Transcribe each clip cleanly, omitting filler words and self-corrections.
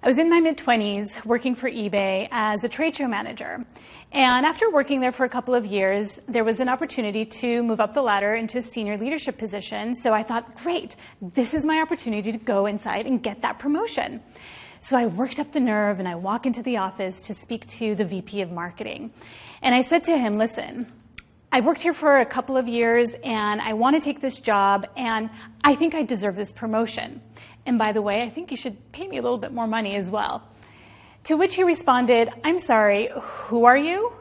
I was in my mid-20s working for eBay as a trade show manager. And after working there for a couple of years, there was an opportunity to move up the ladder into a senior leadership position. So I thought, great, this is my opportunity to go inside and get that promotion. So I worked up the nerve and I walk into the office to speak to the VP of marketing. And I said to him, listen, I've worked here for a couple of years and I want to take this job and I think I deserve this promotion. And by the way, I think you should pay me a little bit more money as well. To which he responded, I'm sorry, who are you?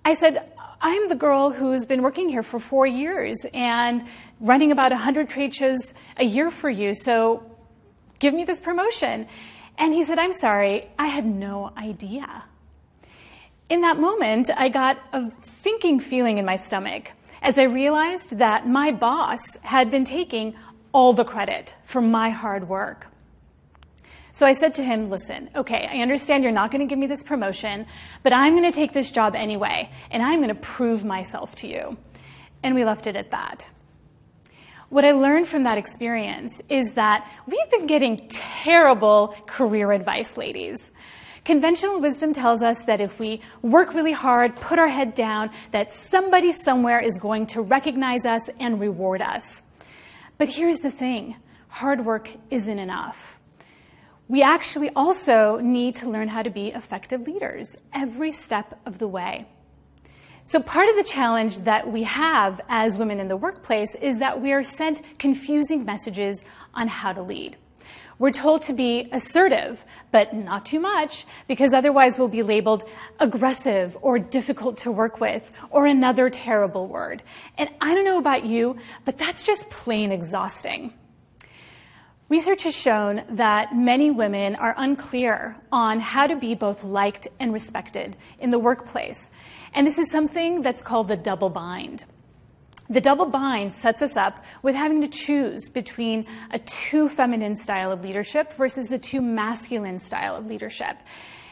I said, I'm the girl who's been working here for 4 years and running about 100 trade shows a year for you, so give me this promotion. And he said, I'm sorry, I had no idea. In that moment, I got a sinking feeling in my stomach as I realized that my boss had been taking all the credit for my hard work. So I said to him, listen, okay, I understand you're not going to give me this promotion, but I'm going to take this job anyway, and I'm going to prove myself to you. And we left it at that. What I learned from that experience is that we've been getting terrible career advice, ladies. Conventional wisdom tells us that if we work really hard, put our head down, that somebody somewhere is going to recognize us and reward us. But here's the thing, hard work isn't enough. We actually also need to learn how to be effective leaders every step of the way. So part of the challenge that we have as women in the workplace is that we are sent confusing messages on how to lead. We're told to be assertive, but not too much, because otherwise we'll be labeled aggressive or difficult to work with, or another terrible word. And I don't know about you, but that's just plain exhausting. Research has shown that many women are unclear on how to be both liked and respected in the workplace. And this is something that's called the double bind. The double bind sets us up with having to choose between a too feminine style of leadership versus a too masculine style of leadership.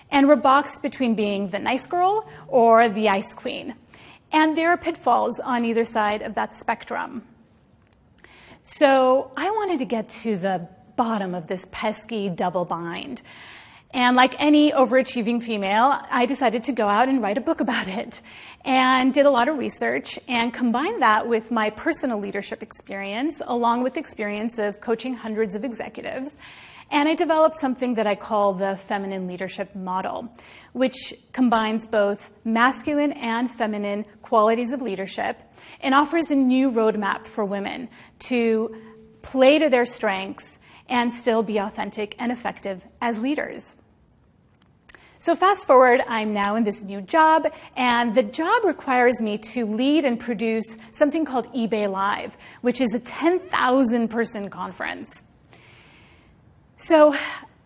And we're boxed between being the nice girl or the ice queen. And there are pitfalls on either side of that spectrum. So I wanted to get to the bottom of this pesky double bind. And like any overachieving female, I decided to go out and write a book about it and did a lot of research and combined that with my personal leadership experience along with the experience of coaching hundreds of executives. And I developed something that I call the feminine leadership model, which combines both masculine and feminine qualities of leadership and offers a new roadmap for women to play to their strengths and still be authentic and effective as leaders. So fast forward, I'm now in this new job, and the job requires me to lead and produce something called eBay Live, which is a 10,000 person conference. So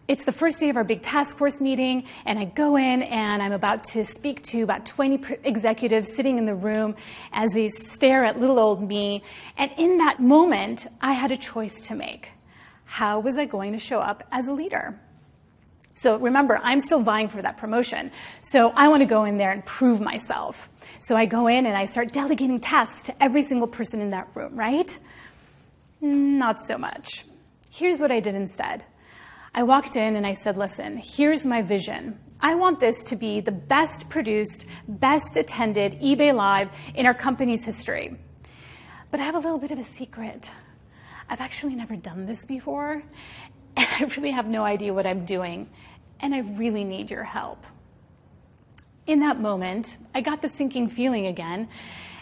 it's the first day of our big task force meeting, and I go in and I'm about to speak to about 20 executives sitting in the room as they stare at little old me. And in that moment, I had a choice to make. How was I going to show up as a leader? So remember, I'm still vying for that promotion. So I want to go in there and prove myself. So I go in and I start delegating tasks to every single person in that room, right? Not so much. Here's what I did instead. I walked in and I said, listen, here's my vision. I want this to be the best produced, best attended eBay Live in our company's history. But I have a little bit of a secret. I've actually never done this before, and I really have no idea what I'm doing, and I really need your help. In that moment, I got the sinking feeling again,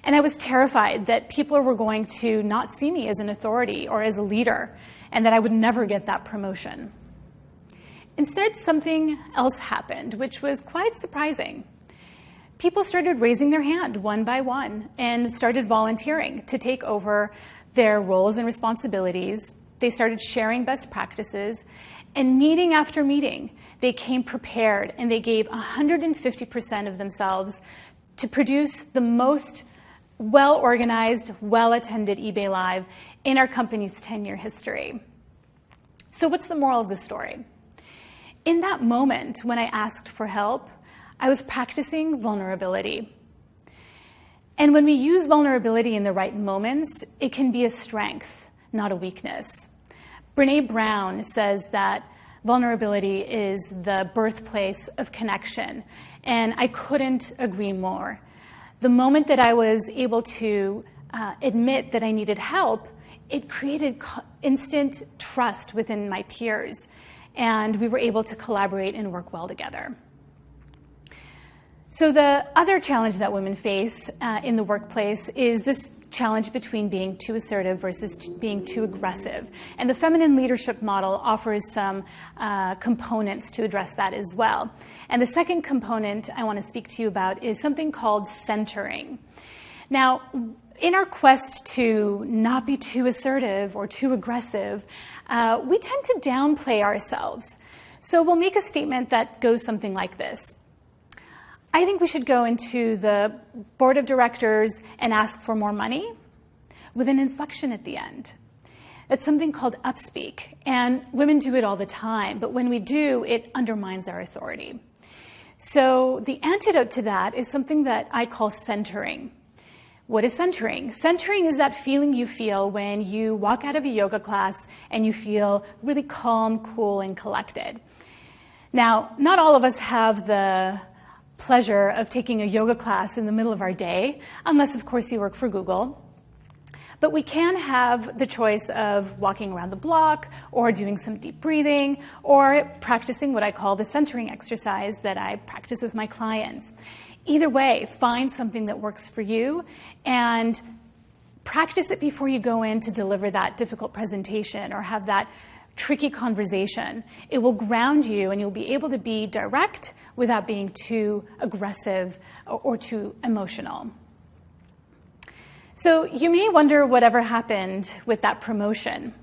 and I was terrified that people were going to not see me as an authority or as a leader, and that I would never get that promotion. Instead, something else happened, which was quite surprising. People started raising their hand one by one and started volunteering to take over their roles and responsibilities. They started sharing best practices, and meeting after meeting, they came prepared and they gave 150% of themselves to produce the most well-organized, well-attended eBay Live in our company's 10-year history. So what's the moral of the story? In that moment, when I asked for help, I was practicing vulnerability. And when we use vulnerability in the right moments, it can be a strength, not a weakness. Brene Brown says that vulnerability is the birthplace of connection, and I couldn't agree more. The moment that I was able to admit that I needed help, it created instant trust within my peers, and we were able to collaborate and work well together. So the other challenge that women face in the workplace is this challenge between being too assertive versus being too aggressive. And the feminine leadership model offers some components to address that as well. And the second component I want to speak to you about is something called centering. Now, in our quest to not be too assertive or too aggressive, we tend to downplay ourselves. So we'll make a statement that goes something like this. I think we should go into the board of directors and ask for more money with an inflection at the end. It's something called upspeak, and women do it all the time, but when we do, it undermines our authority. So the antidote to that is something that I call centering. What is centering? Centering is that feeling you feel when you walk out of a yoga class and you feel really calm, cool, and collected. Now, not all of us have the pleasure of taking a yoga class in the middle of our day, unless, of course, you work for Google. But we can have the choice of walking around the block or doing some deep breathing or practicing what I call the centering exercise that I practice with my clients. Either way, find something that works for you and practice it before you go in to deliver that difficult presentation or have that tricky conversation. It will ground you and you'll be able to be direct without being too aggressive or too emotional. So you may wonder whatever happened with that promotion.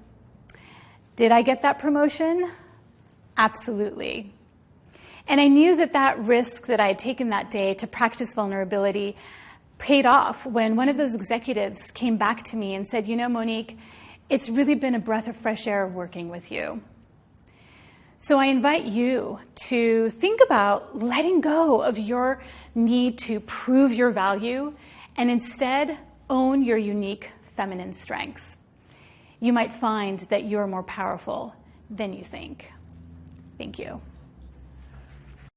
Did I get that promotion? Absolutely. And I knew that that risk that I had taken that day to practice vulnerability paid off when one of those executives came back to me and said, you know, Monique, it's really been a breath of fresh air working with you. So I invite you to think about letting go of your need to prove your value and instead own your unique feminine strengths. You might find that you're more powerful than you think. Thank you.